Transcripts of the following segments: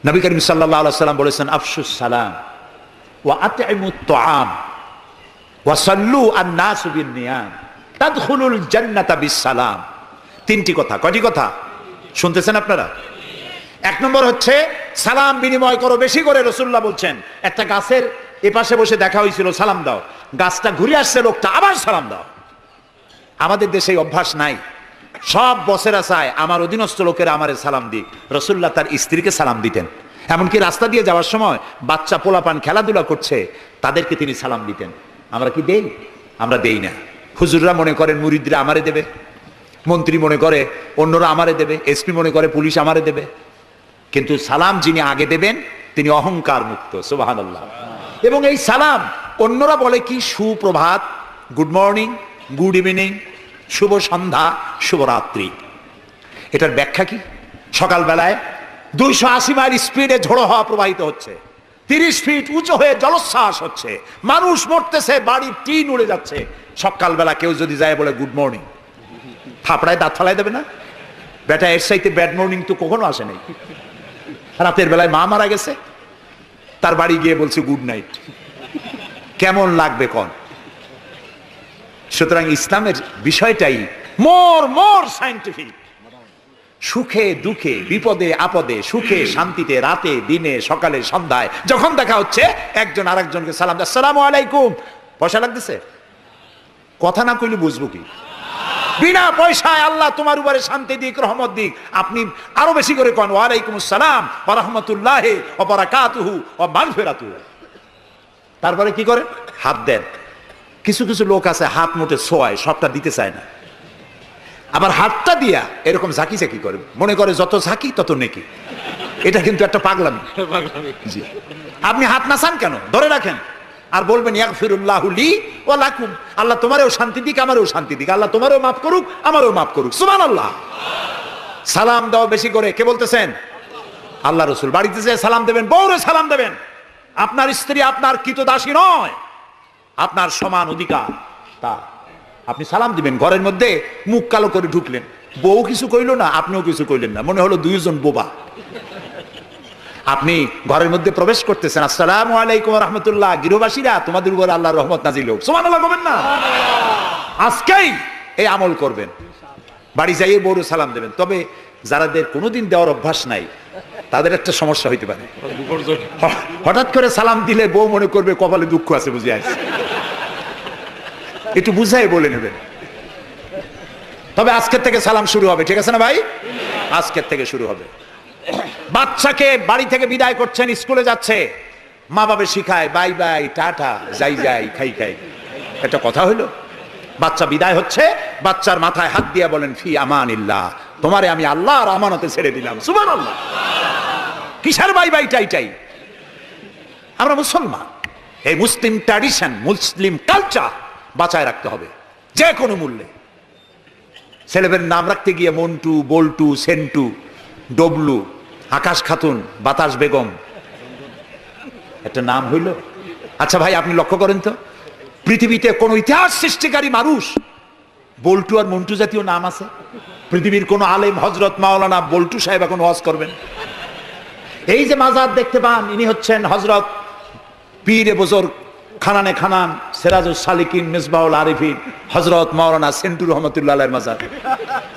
নবী করিম সাল্লাল্লাহু আলাইহি সাল্লাম বলেছেন, আফশুস সালাম ওয়া আতইমুত তুআম ওয়া সাল্লু আন-নাসু বিন-নিয়াম তাদখুলুল জান্নাতা বিস-সালাম। তিনটি কথা। কয়টি কথা শুনতেছেন আপনারা? এক নম্বর হচ্ছে সালাম বিনিময় করো বেশি করে। রাসূলুল্লাহ বলছেন, একটা গাছের এপাশে বসে দেখা হয়েছিল, সালাম দাও, গাছটা ঘুরে আসছে, লোকটা আবার সালাম দাও। আমাদের দেশে অভ্যাস নাই। সব বসেরা চায় আমার অধীনস্থ লোকেরা আমারে সালাম দিক। রাসূলুল্লাহ তার স্ত্রীকে সালাম দিতেন। এমনকি রাস্তা দিয়ে যাওয়ার সময় বাচ্চা পোলাপান খেলাধুলা করছে, তাদেরকে তিনি সালাম দিতেন। আমরা কি দেই? আমরা দেই না। হুজুররা মনে করেন মুরিদরা আমারে দেবে, মন্ত্রী মনে করে অন্যরা আমারে দেবে, এসপি মনে করে পুলিশ আমারে দেবে। কিন্তু সালাম যিনি আগে দেবেন তিনি অহংকার মুক্ত। সুবহানাল্লাহ। এবং এই সালাম অন্যরা বলে কি সুপ্রভাত, গুড মর্নিং, গুড ইভিনিং, শুভ সন্ধ্যা, শুভরাত্রি। এটার ব্যাখ্যা কি? সকালবেলায় 280 মাইল স্পিডে ঝোড়ো হওয়া প্রবাহিত হচ্ছে, 30 ফিট উঁচু হয়ে জলোচ্ছ্বাস হচ্ছে, মানুষ মরতেছে, বাড়ির টিন উড়ে যাচ্ছে। সকালবেলা কেউ যদি যায় বলে গুড মর্নিং, থাপড়ায় দাঁত ফালাই দেবে না? বেটা, এর চাইতে ব্যাড মর্নিং তো কখনো আসে নাই। রাতের বেলায় মা মারা গেছে, তার বাড়ি গিয়ে বলছে গুড নাইট। কেমন লাগবে কোন? সুতরাং ইসলামের বিষয়টাই মোর সায়েন্টিফিক। সুখে দুঃখে, বিপদে আপদে, সুখে শান্তিতে, রাতে দিনে, সকালে সন্ধ্যায় যখন দেখা হচ্ছে একজন আরেকজনকে সালাম, আসসালামু আলাইকুম। পয়সা লাগতেছে? কথা না কইলে বুঝবো কি? বিনা পয়সায় আল্লাহ তোমার উপরে শান্তি দিক, রহমত দিক। আপনি আরো বেশি করে কোন ওয়ালাইকুম আসসালাম ওয়া রাহমাতুল্লাহি ওয়া বারাকাতুহু ওয়া মাগফিরাতুহু। তারপরে কি করে? হাত দেন। কিছু কিছু লোক আছে হাত মুঠে ছোঁয়ায়, সবটা দিতে চায় না। আবার হাতটা দিয়া এরকম ঝাঁকি ঝাঁকি করে, মনে করে যত ঝাঁকি তত নেকি। এটা কিন্তু একটা পাগলামি। জি, আপনি হাত নাচান কেন? ধরে রাখেন আর বলবেন ইয়াগফিরুল্লাহু লি ওয়া লাকুম। আল্লাহ তোমারও শান্তি দিক, আমারও শান্তি দিক। আল্লাহ তোমারও মাফ করুক, আমারও মাফ করুক। সুবহানাল্লাহ। সালাম দাও বেশি করে। কে বলতেছেন? আল্লাহ রাসূল। বাড়িতে যেয়ে সালাম দেবেন, বউরে সালাম দেবেন। আপনার স্ত্রী আপনার কৃতদাসী নয়, আপনার সমান অধিকার তা। আপনি সালাম দিবেন। ঘরের মধ্যে মুখ কালো করে ঢুকলেন, বউ কিছু কইলো না, আপনিও কিছু কইলেন না, মনে হলো দুইজন বোবা। আপনি ঘরের মধ্যে প্রবেশ করতেছেন, আসসালামু আলাইকুম ওয়া রাহমাতুল্লাহ, গৃহবাসীরা তোমাদের উপর আল্লাহর রহমত নাজিল হোক। সুবহানাল্লাহ বলবেন না? আজকেই এই আমল করবেন। বাড়ি যাইয়ে বউরে সালাম দেবেন। তবে যারাদের কোনোদিন দেওয়ার অভ্যাস নাই তাদের একটা সমস্যা হইতে পারে। হঠাৎ করে সালাম দিলে বউ মনে করবে কপালে দুঃখ আছে বুঝে আছে, একটু বুঝাই বলে নেবেন। তবে আজকের থেকে সালাম শুরু হবে, ঠিক আছে না ভাই? আজকের থেকে শুরু হবে। বাচ্চাকে বাড়ি থেকে বিদায় করছেন, স্কুলে যাচ্ছে, মা বাবা শিখায় বাই বাই, টাটা, যাই যাই, খাই খাই। একটা কথা হইলো? বাচ্চা বিদায় হচ্ছে, বাচ্চার মাথায় হাত দিয়া বলেন ফি আমানিল্লাহ, তোমারে আমি আল্লাহর আমানতে ছেড়ে দিলাম। সুবহানাল্লাহ। কিসের বাই বাই টাই টাই? আমরা মুসলমান, এই মুসলিম ট্র্যাডিশন, মুসলিম কালচার বাঁচায় রাখতে হবে যে কোনো মূল্যে। ছেলেদের নাম রাখতে গিয়ে মন্টু, বল্টু, সেন্টু, ডবলু, আকাশ খাতুন, বাতাস বেগম, একটা নাম হইল? আচ্ছা ভাই, আপনি লক্ষ্য করেন তো, পৃথিবীতে কোন ইতিহাস সৃষ্টিকারী মানুষ বল্টু আর মন্টু জাতীয় নাম আছে? পৃথিবীর কোন আলেম, হজরত মাওলানা বল্টু সাহেব এখন ওয়াজ করবেন? এই যে মাজার দেখতে পান, ইনি হচ্ছেন হজরত পীরে বুজুর্গ খানানে খানান সিরাজুস সালিকিন মিসবাহুল আরিফিন হজরত মাওলানা সেন্টু রহমতুল্লাহ আলাইহির মাজার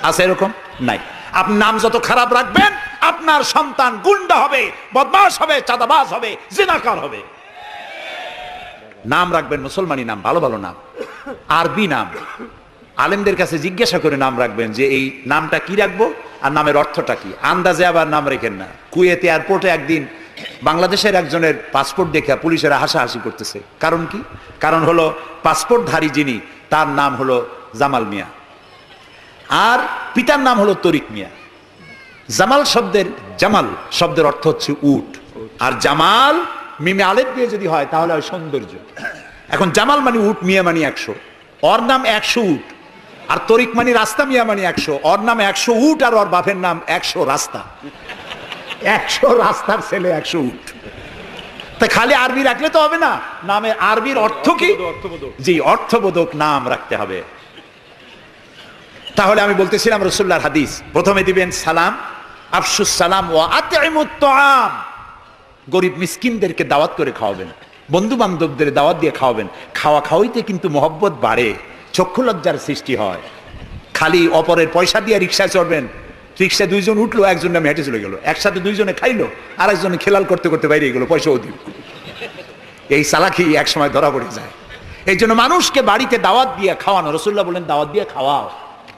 আছে? এরকম নাই। আপনি নাম যত খারাপ রাখবেন, আপনার সন্তান গুন্ডা হবে, বদমাশ হবে, চাঁদাবাজ হবে, জিনাকার হবে। নাম রাখবেন মুসলমানি নাম, ভালো ভালো নাম, আরবি নাম। আলেমদের কাছে জিজ্ঞাসা করে নাম রাখবেন যে এই নামটা কি রাখবো আর নামের অর্থটা কি। আন্দাজে আবার নাম রেখেন না। কুয়েতে এয়ারপোর্টে একদিন বাংলাদেশের একজনের পাসপোর্ট দেখে পুলিশেরা হাসাহাসি করতেছে। কারণ কি? কারণ হলো পাসপোর্টধারী যিনি, তার নাম হলো জামাল মিয়া, আর পিতার নাম হলো তরিক মিয়া। জামাল শব্দের অর্থ হচ্ছে উট, আর জামাল মিমে আলেফ দিয়ে যদি হয় তাহলে হয় সৌন্দর্য। এখন জামাল মানে উট, মিয়া মানে 100, ওর নাম 100 উট। আর তরিক মানে রাস্তা, মিয়া মানে 100, ওর নাম 100 উট আর ওর বাপের নাম 100 রাস্তা। 100 রাস্তার ছেলে 100 উট। তা খালি আরবি রাখলে তো হবে না, নামে আরবির অর্থ কি? জি, অর্থবোধক নাম রাখতে হবে। তাহলে আমি বলতেছিলাম রাসূলুল্লাহর হাদিস, প্রথমে দিবেন সালাম, আফশুস সালাম ওয়া আতইমুত তুআম, গরিব মিসকিনদেরকে দাওয়াত করে খাওয়াবেন, বন্ধু বান্ধবদের দাওয়াত দিয়ে খাওয়াবেন। খাওয়া খাওয়াইতে কিন্তু মহব্বত বাড়ে, চক্ষু লজ্জার সৃষ্টি হয়। খালি অপরের পয়সা দিয়ে রিক্সায় চড়বেন, রিক্সায় দুইজন উঠলো, একজন নামে হেঁটে চলে গেল, একসাথে দুইজনে খাইলো, আর একজনে খেলাল করতে করতে বাইরে গেলো, পয়সাও দিল। এই চালাকি এক সময় ধরা পড়ে যায়। এই জন্য মানুষকে বাড়িতে দাওয়াত দিয়ে খাওয়ানো, রাসূলুল্লাহ বলেন দাওয়াত দিয়ে খাওয়াও।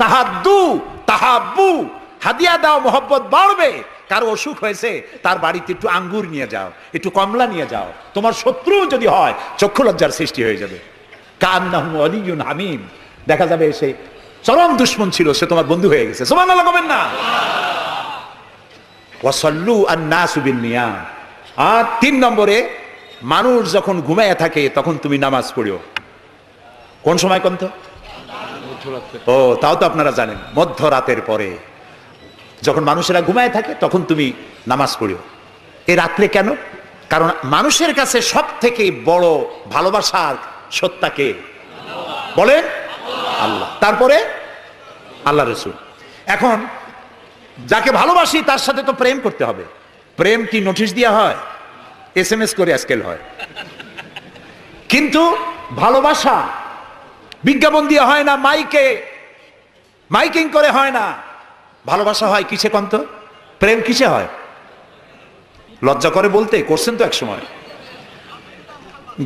তাহাদ্দু তাহাব্বু, হাদিয়া দাও, মহব্বত বাড়বে। কারো অসুখ হয়েছে, তার বাড়িতে একটু আঙ্গুর নিয়ে যাও, একটু কমলা নিয়ে যাও। তোমার শত্রু যদি হয়, চক্ষু লজ্জার সৃষ্টি হয়ে যাবে। কান্নাহু ওয়ালিয়ুন হামিম, দেখা যাবে সে চরম দুশমন ছিল, সে তোমার বন্ধু হয়ে গেছে। সুবহানাল্লাহ বলেন না। ওয়াসাল্লু আন-নাসু বিন-নিয়াম। আর 3 নম্বরে, মানুষ যখন ঘুমায় থাকে তখন তুমি নামাজ পড়িও। কোন সময় কোন তো? ও, তাও তো আপনারা জানেন, মধ্যরাতের পরে যখন মানুষেরা ঘুমায় থাকে তখন তুমি নামাজ পড়িও। এ রাত্রে কেন? কারণ মানুষের কাছে সব থেকে বড় ভালোবাসার সত্তাকে বলেন আল্লাহ, তারপরে আল্লাহ রাসূল। এখন যাকে ভালোবাসি তার সাথে তো প্রেম করতে হবে। প্রেম কি নোটিশ দেওয়া হয়? SMS করে আজকাল হয়। কিন্তু ভালোবাসা বিজ্ঞাপন দিয়ে হয় না, মাইকিং করে হয় না। ভালোবাসা হয় কিসে কন্ত? প্রেম কিসে হয়? লজ্জা করে বলতে, করছেন তো এক সময়।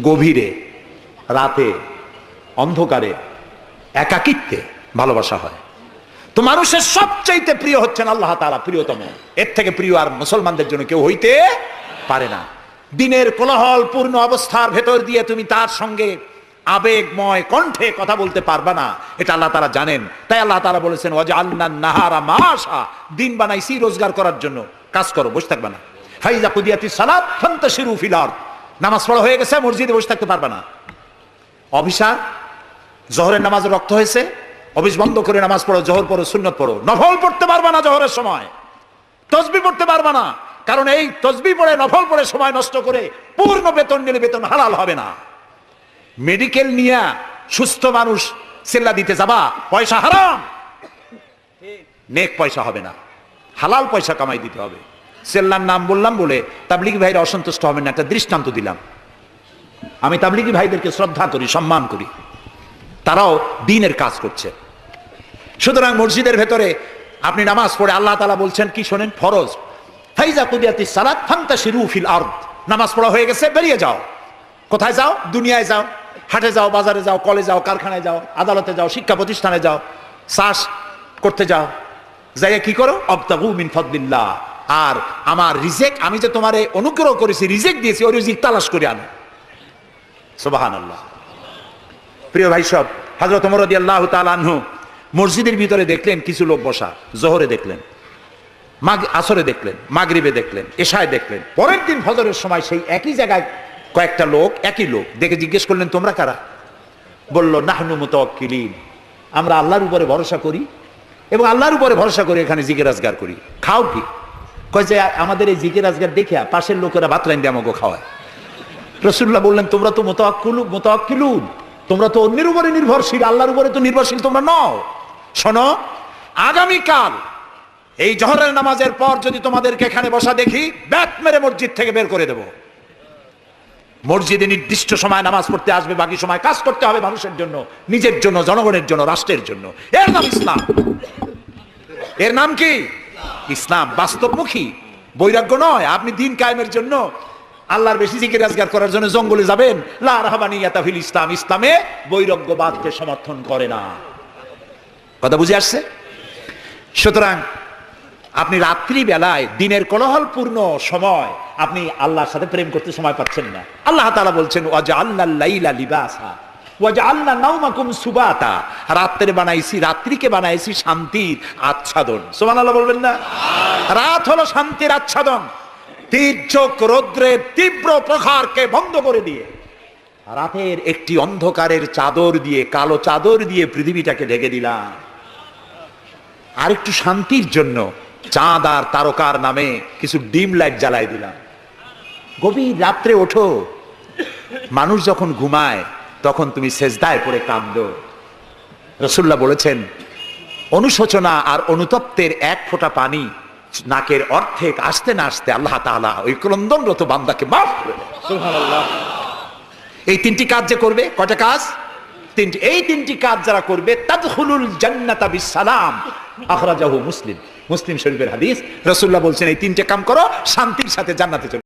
গভীরে, রাতে, অন্ধকারে, একাকিত্বে ভালোবাসা হয়। তো মানুষের সবচাইতে প্রিয় হচ্ছেন আল্লাহ তাআলা, প্রিয়তম। এর থেকে প্রিয় আর মুসলমানদের জন্য কেউ হইতে পারে না। দিনের কোলাহল পূর্ণ অবস্থার ভেতর দিয়ে তুমি তার সঙ্গে আবেগময় কণ্ঠে কথা বলতে পারবা না, এটা আল্লাহ তাআলা জানেন। তাই আল্লাহ তাআলা বলেছেন ওয়াজআলনান নাহারা মাশা, দিন বানাইছি রোজগার করার জন্য, কাজ করো, বসে থাকবে না। ফাইজা কুদিয়াতিস সালাত ফান্তাশিরু ফিল আরদ, নামাজ পড়া হয়ে গেছে, মসজিদে বসে থাকতে পারবে না। অভিশাপ, জোহরের নামাজ রক্ত হয়েছে, অফিস বন্ধ করে নামাজ পড়ো, জোহর পড়ো, সুন্নত পড়ো। নফল পড়তে পারবা না জোহরের সময়, তাসবিহ পড়তে পারবা না, কারণ এই তাসবিহ পড়ে নফল পড়ে সময় নষ্ট করে পূর্ণ বেতন নিলে বেতন হালাল হবে না। মেডিকেল নিয়ে সুস্থ মানুষ সেল্লা দিতে যাবা, পয়সা হারাম, নেক পয়সা হবে না, হালাল পয়সা কামাই দিতে হবে। সেল্লার নাম বললাম বলে তাবলিগী ভাইরা অসন্তুষ্ট হবেন না, একটা দৃষ্টান্ত দিলাম। আমি তাবলিগী ভাইদেরকে শ্রদ্ধা করি, সম্মান করি, তারাও দ্বীনের কাজ করছে। সুতরাং মসজিদের ভেতরে আপনি নামাজ পড়ে আল্লাহ তাআলা বলছেন কি শোনেন, ফরজ, ফাইজা কুদিয়াতিস সালাত ফান্তাশিরু ফিল আরদ, নামাজ পড়া হয়ে গেছে, বেরিয়ে যাও। কোথায় যাও? দুনিয়ায় যাও, হাটে যাও, বাজারে যাও, কলেজে যাও, কারখানায় যাও, আদালতে যাও, শিক্ষা প্রতিষ্ঠানে যাও, চাষ করতে যাও। যাই কি করো? আবতাগু মিন ফাদলিল্লাহ, আর আমার রিজিক, আমি যে তোমারে অনুগ্রহ করেছি, রিজিক দিয়েছি, ওই রিজিক তালাশ করে আনো। সুবহানাল্লাহ। প্রিয় ভাই সব, হযরত ওমর রাদিয়াল্লাহু তাআলা আনহু মসজিদের ভিতরে দেখলেন কিছু লোক বসা, জোহরে দেখলেন, আসরে দেখলেন, মাগরিবে দেখলেন, এশায় দেখলেন। পরের দিন ফজরের সময় সেই একই জায়গায় কয়েকটা লোক, একই লোক দেখে জিজ্ঞেস করলেন তোমরা কারা? বলল নাহনু মুতাওয়াক্কিলিন, আমরা আল্লাহর উপরে ভরসা করি এবং আল্লাহর উপরে ভরসা করে এখানে জিকির আজগার করি। খাও কি? কয় যে আমাদের এই জিকির আজগার দেখিয়া পাশের লোকেরা ভাত রাইন্দে আমাকে খাওয়ায়। রাসূলুল্লাহ বললেন তোমরা তো মুতাওয়াক্কিলুন, তোমরা তো অন্যের উপরে নির্ভরশীল, আল্লাহর উপরে তো নির্ভরশীল তোমরা নও। শোনো, আগামীকাল এই জোহরের নামাজের পর যদি তোমাদেরকে এখানে বসা দেখি, ব্যাট মেরে মসজিদ থেকে বের করে দেব। মসজিদে নির্দিষ্ট সময় নামাজ পড়তে আসবে, বাকি সময় কাজ করতে হবে মানুষের জন্য, নিজের জন্য, জনগণের জন্য, রাষ্ট্রের জন্য। এর নাম ইসলাম। এর নাম কি? ইসলাম। বাস্তবমুখী, বৈরাগ্য নয়। আপনি দিন কায়েমের জন্য, আল্লাহর বেশি জিকির আজগার করার জন্য জঙ্গলে যাবেন, লা রাহবানিয়াতা ফিল ইসলাম, ইসলামে বৈরাগ্যবাদকে সমর্থন করে না। কথা বুঝে আসছে? সুতরাং আপনি রাত্রি বেলায়, দিনের কোলাহলপূর্ণ সময়, আপনি আল্লাহর সাথে প্রেম করতে সময় পাচ্ছেন না। আল্লাহ তাআলা বলছেন ওয়াজআলনাল লাইলা লিবাসা ওয়াজআলনা নাওমাকুম সুবাতা, রাত্রে বানাইছি, রাত্রিকে বানাইছি শান্তির আচ্ছাদন। সুবহানাল্লাহ বলবেন না? রাত হলো শান্তির আচ্ছাদন। তীর্যক রৌদ্রের তীব্র প্রখারকে বন্ধ করে দিয়ে রাতের একটি অন্ধকারের চাদর দিয়ে, কালো চাদর দিয়ে পৃথিবীটাকে ঢেকে দিলাম। আর একটু শান্তির জন্য চাঁদ আর তারকার নামে কিছু ডিম লাইট জ্বালাই দিলাম। গভীর রাত্রে ওঠো, মানুষ যখন ঘুমায় তখন তুমি সেজদায় পড়ে কাঁদো। রাসূলুল্লাহ বলেছেন অনুশোচনা আর অনুতপ্তের এক ফোঁটা পানি নাকের অর্ধেক আসতে না আসতে আল্লাহ তাআলা ওই ক্রন্দনরত বান্দাকে মাফ করে দেন। সুবহানাল্লাহ। এই তিনটি কাজ যে করবে, কয়টা কাজ? তিনটি। এই তিনটি কাজ যারা করবে তাদখুলুল জান্নাতা বিসসালাম। আখরাজাহু মুসলিম, মুসলিম শরীফের হাদিস। রাসূলুল্লাহ বলছেন এই তিনটে কাম করো, শান্তির সাথে জান্নাতে চলে